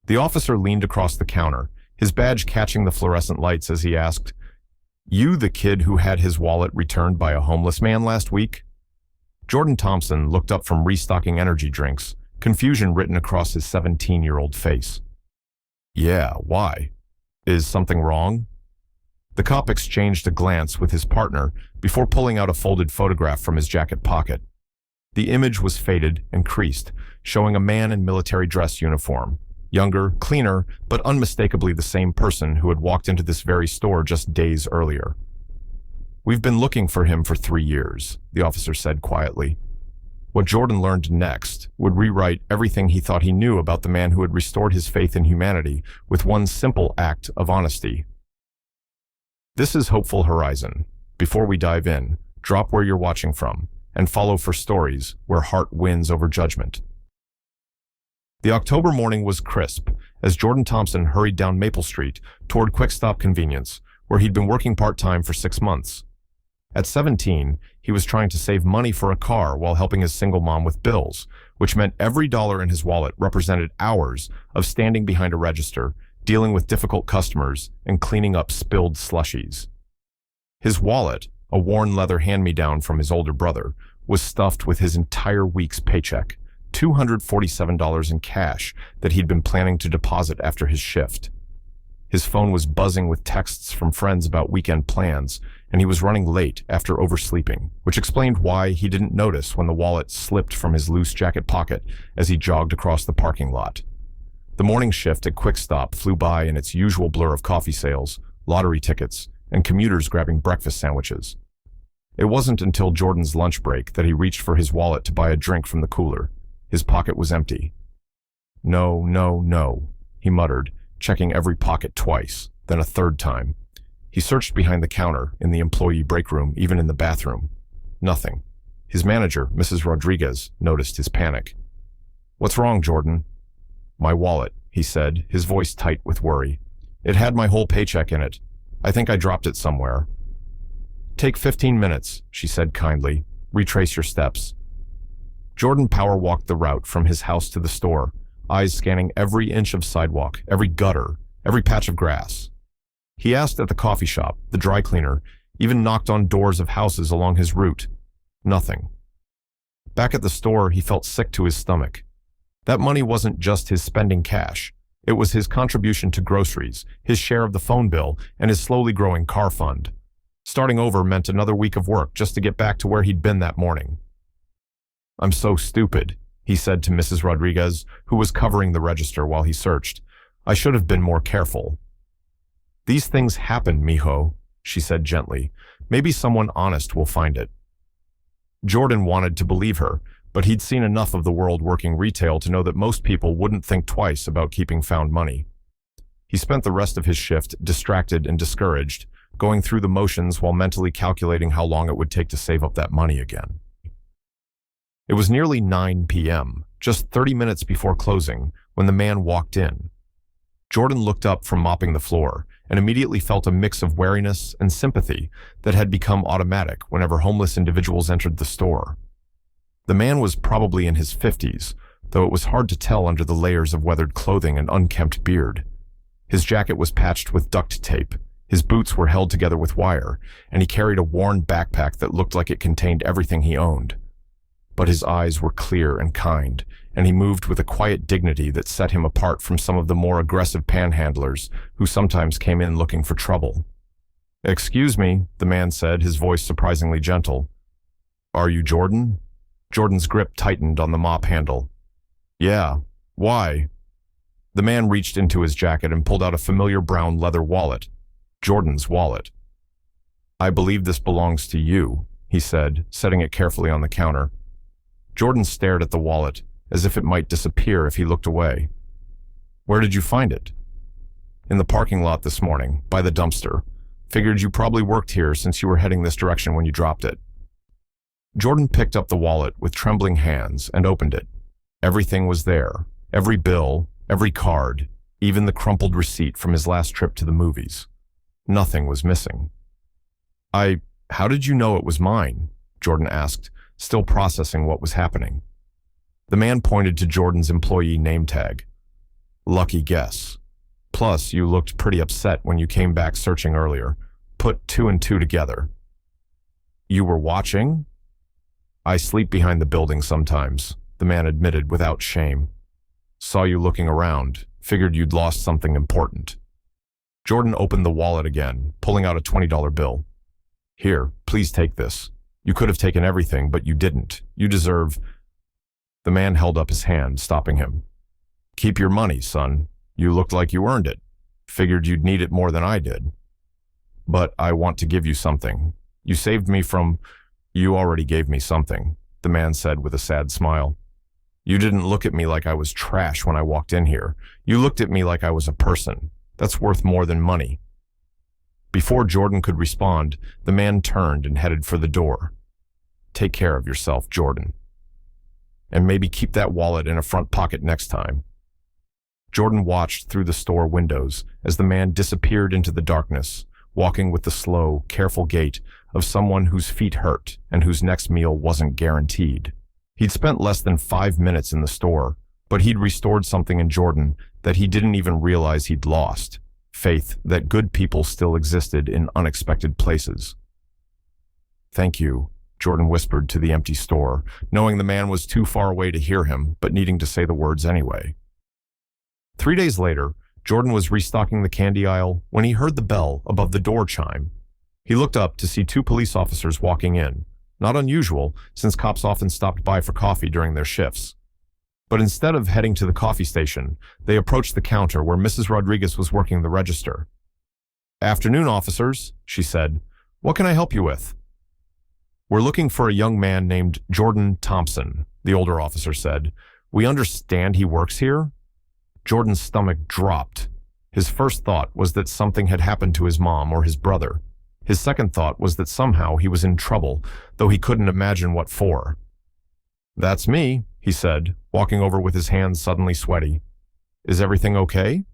The officer leaned across the counter, his badge catching the fluorescent lights as he asked, "You the kid who had his wallet returned by a homeless man last week?" Jordan Thompson looked up from restocking energy drinks, confusion written across his 17-year-old face. "Yeah, why? Is something wrong?" The cop exchanged a glance with his partner before pulling out a folded photograph from his jacket pocket. The image was faded and creased, showing a man in military dress uniform. Younger, cleaner, but unmistakably the same person who had walked into this very store just days earlier. "We've been looking for him for 3 years," the officer said quietly. What Jordan learned next would rewrite everything he thought he knew about the man who had restored his faith in humanity with one simple act of honesty. This is Hopeful Horizon. Before we dive in, drop where you're watching from and follow for stories where heart wins over judgment. The October morning was crisp as Jordan Thompson hurried down Maple Street toward Quick Stop Convenience, where he'd been working part-time for 6 months. At 17, he was trying to save money for a car while helping his single mom with bills, which meant every dollar in his wallet represented hours of standing behind a register, dealing with difficult customers, and cleaning up spilled slushies. His wallet, a worn leather hand-me-down from his older brother, was stuffed with his entire week's paycheck, $247 in cash that he'd been planning to deposit after his shift. His phone was buzzing with texts from friends about weekend plans, and he was running late after oversleeping, which explained why he didn't notice when the wallet slipped from his loose jacket pocket as he jogged across the parking lot. The morning shift at Quick Stop flew by in its usual blur of coffee sales, lottery tickets, and commuters grabbing breakfast sandwiches. It wasn't until Jordan's lunch break that he reached for his wallet to buy a drink from the cooler. His pocket was empty. "No, no, no," he muttered, checking every pocket twice, then a third time. He searched behind the counter, in the employee break room, even in the bathroom. Nothing. His manager, Mrs. Rodriguez, noticed his panic. "What's wrong, Jordan?" "My wallet," he said, his voice tight with worry. "It had my whole paycheck in it. I think I dropped it somewhere." "Take 15 minutes, she said kindly. "Retrace your steps." Jordan power walked the route from his house to the store, eyes scanning every inch of sidewalk, every gutter, every patch of grass. He asked at the coffee shop, the dry cleaner, even knocked on doors of houses along his route. Nothing. Back at the store, he felt sick to his stomach. That money wasn't just his spending cash. It was his contribution to groceries, his share of the phone bill, and his slowly growing car fund. Starting over meant another week of work just to get back to where he'd been that morning. "I'm so stupid," he said to Mrs. Rodriguez, who was covering the register while he searched. "I should have been more careful." "These things happen, mijo," she said gently. "Maybe someone honest will find it." Jordan wanted to believe her, but he'd seen enough of the world working retail to know that most people wouldn't think twice about keeping found money. He spent the rest of his shift distracted and discouraged, going through the motions while mentally calculating how long it would take to save up that money again. It was nearly 9 p.m., just 30 minutes before closing, when the man walked in. Jordan looked up from mopping the floor and immediately felt a mix of wariness and sympathy that had become automatic whenever homeless individuals entered the store. The man was probably in his 50s, though it was hard to tell under the layers of weathered clothing and unkempt beard. His jacket was patched with duct tape, his boots were held together with wire, and he carried a worn backpack that looked like it contained everything he owned. But his eyes were clear and kind, and he moved with a quiet dignity that set him apart from some of the more aggressive panhandlers who sometimes came in looking for trouble. "Excuse me," the man said, his voice surprisingly gentle. "Are you Jordan?" Jordan's grip tightened on the mop handle. "Yeah. Why?" The man reached into his jacket and pulled out a familiar brown leather wallet. Jordan's wallet. "I believe this belongs to you," he said, setting it carefully on the counter. Jordan stared at the wallet, as if it might disappear if he looked away. "Where did you find it?" "In the parking lot this morning, by the dumpster. Figured you probably worked here since you were heading this direction when you dropped it." Jordan picked up the wallet with trembling hands and opened it. Everything was there. Every bill, every card, even the crumpled receipt from his last trip to the movies. Nothing was missing. How did you know it was mine?" Jordan asked, still processing what was happening. The man pointed to Jordan's employee name tag. Lucky guess. Plus, you looked pretty upset when you came back searching earlier. Put two and two together. You were watching? I sleep behind the building sometimes, the man admitted without shame. Saw you looking around. Figured you'd lost something important. Jordan opened the wallet again, pulling out a $20 bill. Here, please take this. You could have taken everything, but you didn't. You deserve... The man held up his hand, stopping him. Keep your money, son. You looked like you earned it. Figured you'd need it more than I did. But I want to give you something. You saved me from... You already gave me something, the man said with a sad smile. You didn't look at me like I was trash when I walked in here. You looked at me like I was a person. That's worth more than money. Before Jordan could respond, the man turned and headed for the door. Take care of yourself, Jordan. And maybe keep that wallet in a front pocket next time. Jordan watched through the store windows as the man disappeared into the darkness, walking with the slow, careful gait of someone whose feet hurt and whose next meal wasn't guaranteed. He'd spent less than 5 minutes in the store, but he'd restored something in Jordan that he didn't even realize he'd lost: faith that good people still existed in unexpected places. Thank you, Jordan whispered to the empty store, knowing the man was too far away to hear him, but needing to say the words anyway. 3 days later, Jordan was restocking the candy aisle when he heard the bell above the door chime. He looked up to see 2 police officers walking in, not unusual since cops often stopped by for coffee during their shifts. But instead of heading to the coffee station, they approached the counter where Mrs. Rodriguez was working the register. Afternoon, officers, she said. What can I help you with? We're looking for a young man named Jordan Thompson, the older officer said. We understand he works here? Jordan's stomach dropped. His first thought was that something had happened to his mom or his brother. His second thought was that somehow he was in trouble, though he couldn't imagine what for. That's me, he said, walking over with his hands suddenly sweaty. Is everything okay?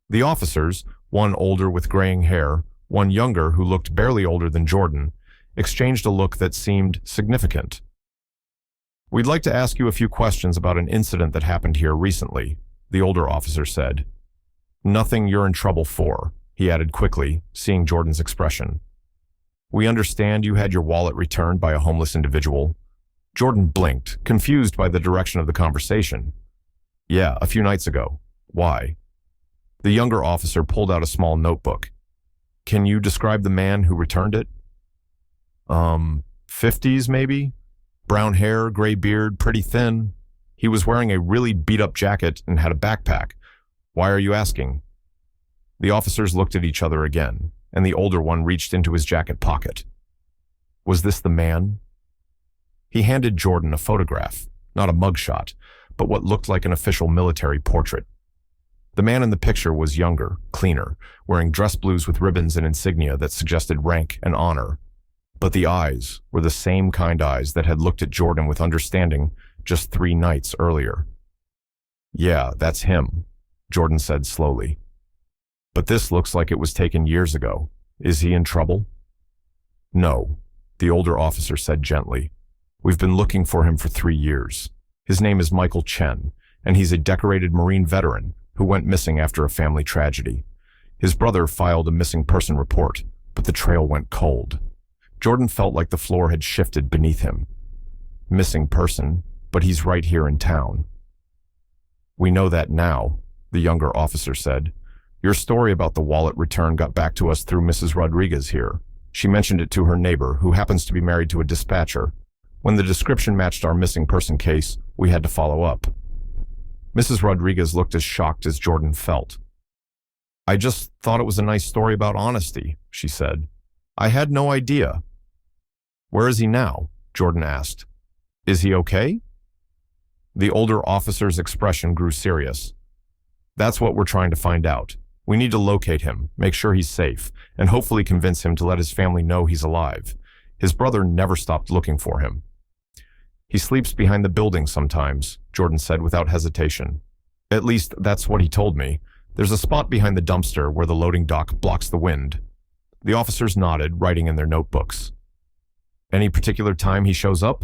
The officers, one older with graying hair, one younger who looked barely older than Jordan, exchanged a look that seemed significant. We'd like to ask you a few questions about an incident that happened here recently, the older officer said. Nothing you're in trouble for, he added quickly, seeing Jordan's expression. We understand you had your wallet returned by a homeless individual. Jordan blinked, confused by the direction of the conversation. Yeah, a few nights ago. Why? The younger officer pulled out a small notebook. Can you describe the man who returned it? 50s maybe? Brown hair, gray beard, pretty thin. He was wearing a really beat-up jacket and had a backpack. Why are you asking? The officers looked at each other again, and the older one reached into his jacket pocket. Was this the man? He handed Jordan a photograph, not a mugshot, but what looked like an official military portrait. The man in the picture was younger, cleaner, wearing dress blues with ribbons and insignia that suggested rank and honor. But the eyes were the same kind eyes that had looked at Jordan with understanding just 3 nights earlier. Yeah, that's him, Jordan said slowly. But this looks like it was taken years ago. Is he in trouble? No, the older officer said gently. We've been looking for him for 3 years. His name is Michael Chen, and he's a decorated Marine veteran who went missing after a family tragedy. His brother filed a missing person report, but the trail went cold. Jordan felt like the floor had shifted beneath him. Missing person, but he's right here in town. We know that now, the younger officer said. Your story about the wallet return got back to us through Mrs. Rodriguez here. She mentioned it to her neighbor, who happens to be married to a dispatcher. When the description matched our missing person case, we had to follow up. Mrs. Rodriguez looked as shocked as Jordan felt. I just thought it was a nice story about honesty, she said. I had no idea. Where is he now? Jordan asked. Is he okay? The older officer's expression grew serious. That's what we're trying to find out. We need to locate him, make sure he's safe, and hopefully convince him to let his family know he's alive. His brother never stopped looking for him. He sleeps behind the building sometimes, Jordan said without hesitation. At least that's what he told me. There's a spot behind the dumpster where the loading dock blocks the wind. The officers nodded, writing in their notebooks. Any particular time he shows up?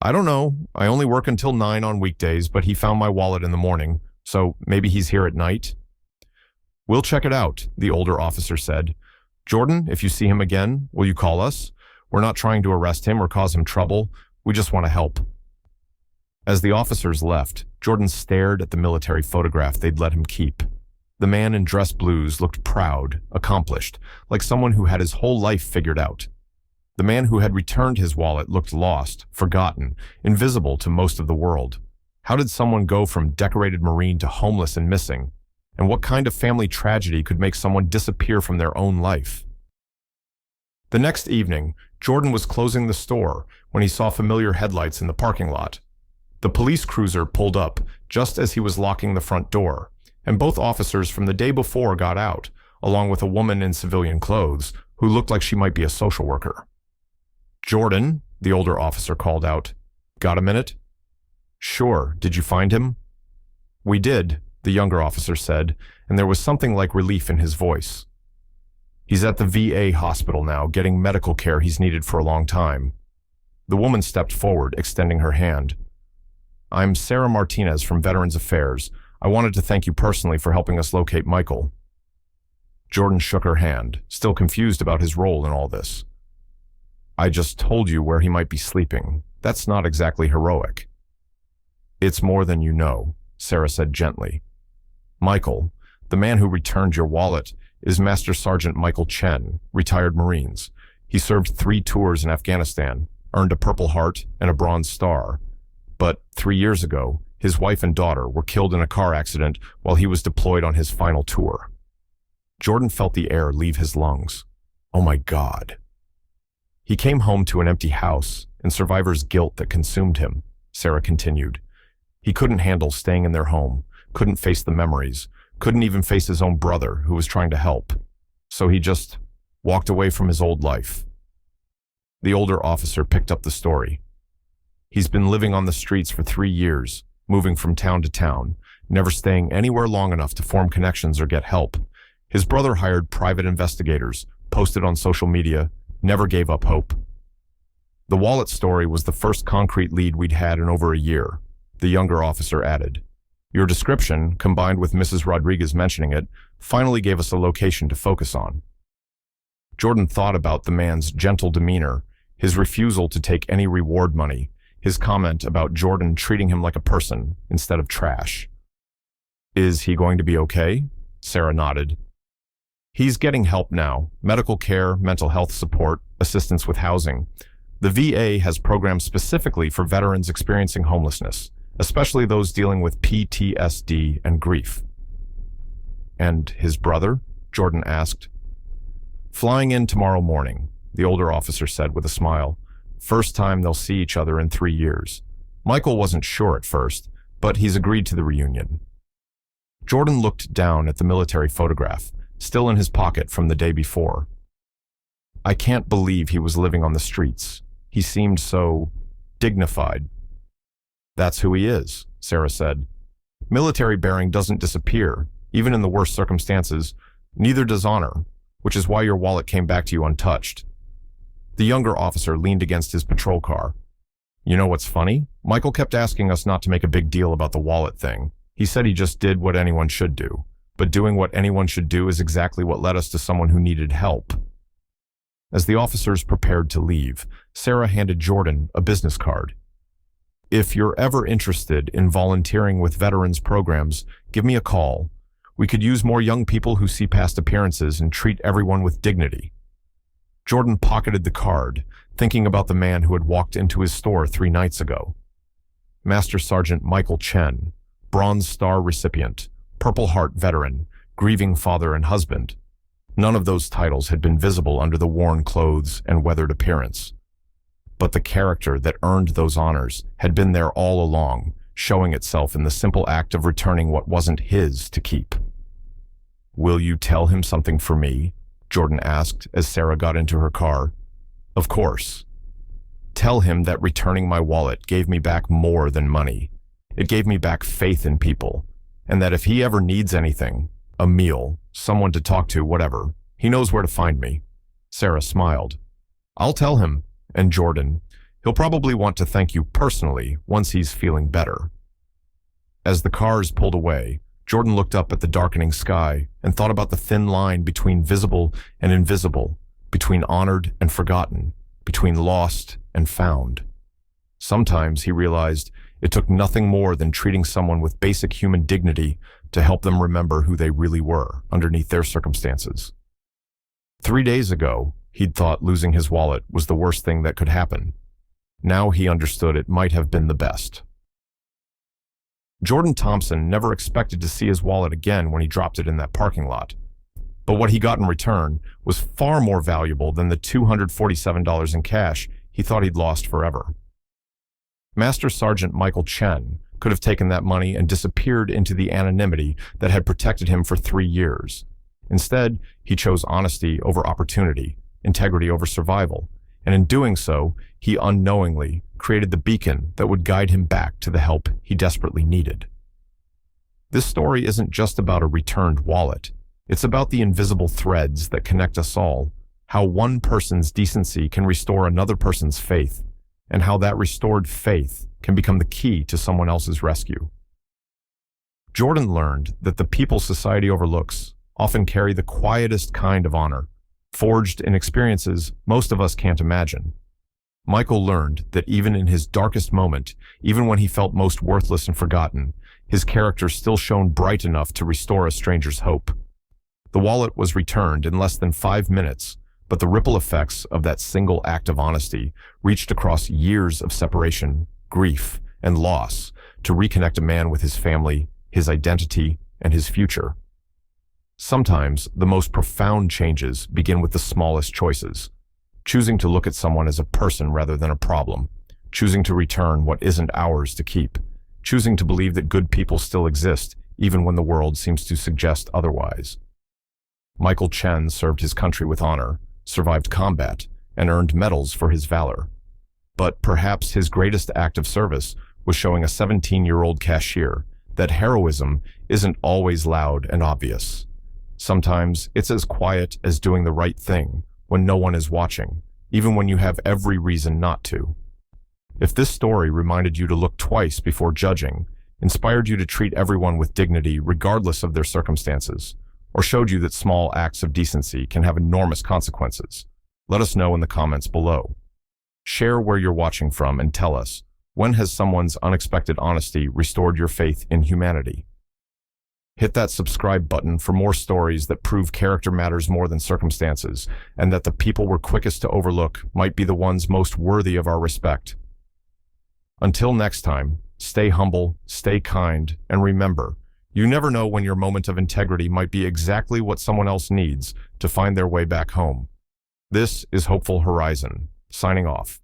I don't know. I only work until 9 on weekdays, but he found my wallet in the morning, So maybe he's here at night? We'll check it out, the older officer said. Jordan, if you see him again, will you call us? We're not trying to arrest him or cause him trouble. We just want to help. As the officers left, Jordan stared at the military photograph they'd let him keep. The man in dress blues looked proud, accomplished, like someone who had his whole life figured out. The man who had returned his wallet looked lost, forgotten, invisible to most of the world. How did someone go from decorated Marine to homeless and missing? And what kind of family tragedy could make someone disappear from their own life? The next evening, Jordan was closing the store when he saw familiar headlights in the parking lot. The police cruiser pulled up just as he was locking the front door, and both officers from the day before got out, along with a woman in civilian clothes who looked like she might be a social worker. Jordan, the older officer called out. Got a minute? Sure. Did you find him? We did, the younger officer said, and there was something like relief in his voice. He's at the VA hospital now, getting medical care he's needed for a long time. The woman stepped forward, extending her hand. I'm Sarah Martinez from Veterans Affairs. I wanted to thank you personally for helping us locate Michael. Jordan shook her hand, still confused about his role in all this. I just told you where he might be sleeping. That's not exactly heroic. It's more than you know, Sarah said gently. Michael, the man who returned your wallet, is Master Sergeant Michael Chen, retired Marines. He served 3 tours in Afghanistan, earned a Purple Heart and a Bronze Star. But 3 years ago, his wife and daughter were killed in a car accident while he was deployed on his final tour. Jordan felt the air leave his lungs. Oh my God. He came home to an empty house and survivor's guilt that consumed him, Sarah continued. He couldn't handle staying in their home, couldn't face the memories, couldn't even face his own brother who was trying to help. So he just walked away from his old life. The older officer picked up the story. He's been living on the streets for 3 years, moving from town to town, never staying anywhere long enough to form connections or get help. His brother hired private investigators, posted on social media, never gave up hope. The wallet story was the first concrete lead we'd had in over a year, the younger officer added. Your description, combined with Mrs. Rodriguez mentioning it, finally gave us a location to focus on. Jordan thought about the man's gentle demeanor, his refusal to take any reward money, his comment about Jordan treating him like a person instead of trash. Is he going to be okay? Sarah nodded. He's getting help now, medical care, mental health support, assistance with housing. The VA has programs specifically for veterans experiencing homelessness, especially those dealing with PTSD and grief. And his brother? Jordan asked. Flying in tomorrow morning, the older officer said with a smile. First time they'll see each other in 3 years. Michael wasn't sure at first, but he's agreed to the reunion. Jordan looked down at the military photograph, still in his pocket from the day before. I can't believe he was living on the streets. He seemed so dignified. That's who he is, Sarah said. Military bearing doesn't disappear, even in the worst circumstances. Neither does honor, which is why your wallet came back to you untouched. The younger officer leaned against his patrol car. You know what's funny? Michael kept asking us not to make a big deal about the wallet thing. He said he just did what anyone should do. But doing what anyone should do is exactly what led us to someone who needed help. As the officers prepared to leave, Sarah handed Jordan a business card. If you're ever interested in volunteering with veterans programs, give me a call. We could use more young people who see past appearances and treat everyone with dignity. Jordan pocketed the card, thinking about the man who had walked into his store 3 nights ago. Master Sergeant Michael Chen, Bronze Star recipient, Purple Heart veteran, grieving father and husband. None of those titles had been visible under the worn clothes and weathered appearance. But the character that earned those honors had been there all along, showing itself in the simple act of returning what wasn't his to keep. Will you tell him something for me? Jordan asked as Sarah got into her car. Of course. Tell him that returning my wallet gave me back more than money. It gave me back faith in people, and that if he ever needs anything, a meal, someone to talk to, whatever, he knows where to find me. Sarah smiled. I'll tell him, and Jordan, he'll probably want to thank you personally once he's feeling better. As the cars pulled away, Jordan looked up at the darkening sky and thought about the thin line between visible and invisible, between honored and forgotten, between lost and found. Sometimes, he realized, it took nothing more than treating someone with basic human dignity to help them remember who they really were underneath their circumstances. 3 days ago, he'd thought losing his wallet was the worst thing that could happen. Now he understood it might have been the best. Jordan Thompson never expected to see his wallet again when he dropped it in that parking lot. But what he got in return was far more valuable than the $247 in cash he thought he'd lost forever. Master Sergeant Michael Chen could have taken that money and disappeared into the anonymity that had protected him for 3 years. Instead, he chose honesty over opportunity, integrity over survival, and in doing so, he unknowingly created the beacon that would guide him back to the help he desperately needed. This story isn't just about a returned wallet. It's about the invisible threads that connect us all, how one person's decency can restore another person's faith, and how that restored faith can become the key to someone else's rescue. Jordan learned that the people society overlooks often carry the quietest kind of honor, forged in experiences most of us can't imagine. Michael learned that even in his darkest moment, even when he felt most worthless and forgotten, his character still shone bright enough to restore a stranger's hope. The wallet was returned in less than 5 minutes, but the ripple effects of that single act of honesty reached across years of separation, grief, and loss to reconnect a man with his family, his identity, and his future. Sometimes the most profound changes begin with the smallest choices. Choosing to look at someone as a person rather than a problem. Choosing to return what isn't ours to keep. Choosing to believe that good people still exist, even when the world seems to suggest otherwise. Michael Chen served his country with honor, survived combat, and earned medals for his valor. But perhaps his greatest act of service was showing a 17-year-old cashier that heroism isn't always loud and obvious. Sometimes it's as quiet as doing the right thing when no one is watching, even when you have every reason not to. If this story reminded you to look twice before judging, inspired you to treat everyone with dignity regardless of their circumstances, or showed you that small acts of decency can have enormous consequences, let us know in the comments below. Share where you're watching from and tell us, when has someone's unexpected honesty restored your faith in humanity? Hit that subscribe button for more stories that prove character matters more than circumstances, and that the people we're quickest to overlook might be the ones most worthy of our respect. Until next time, stay humble, stay kind, and remember, you never know when your moment of integrity might be exactly what someone else needs to find their way back home. This is Hopeful Horizon, signing off.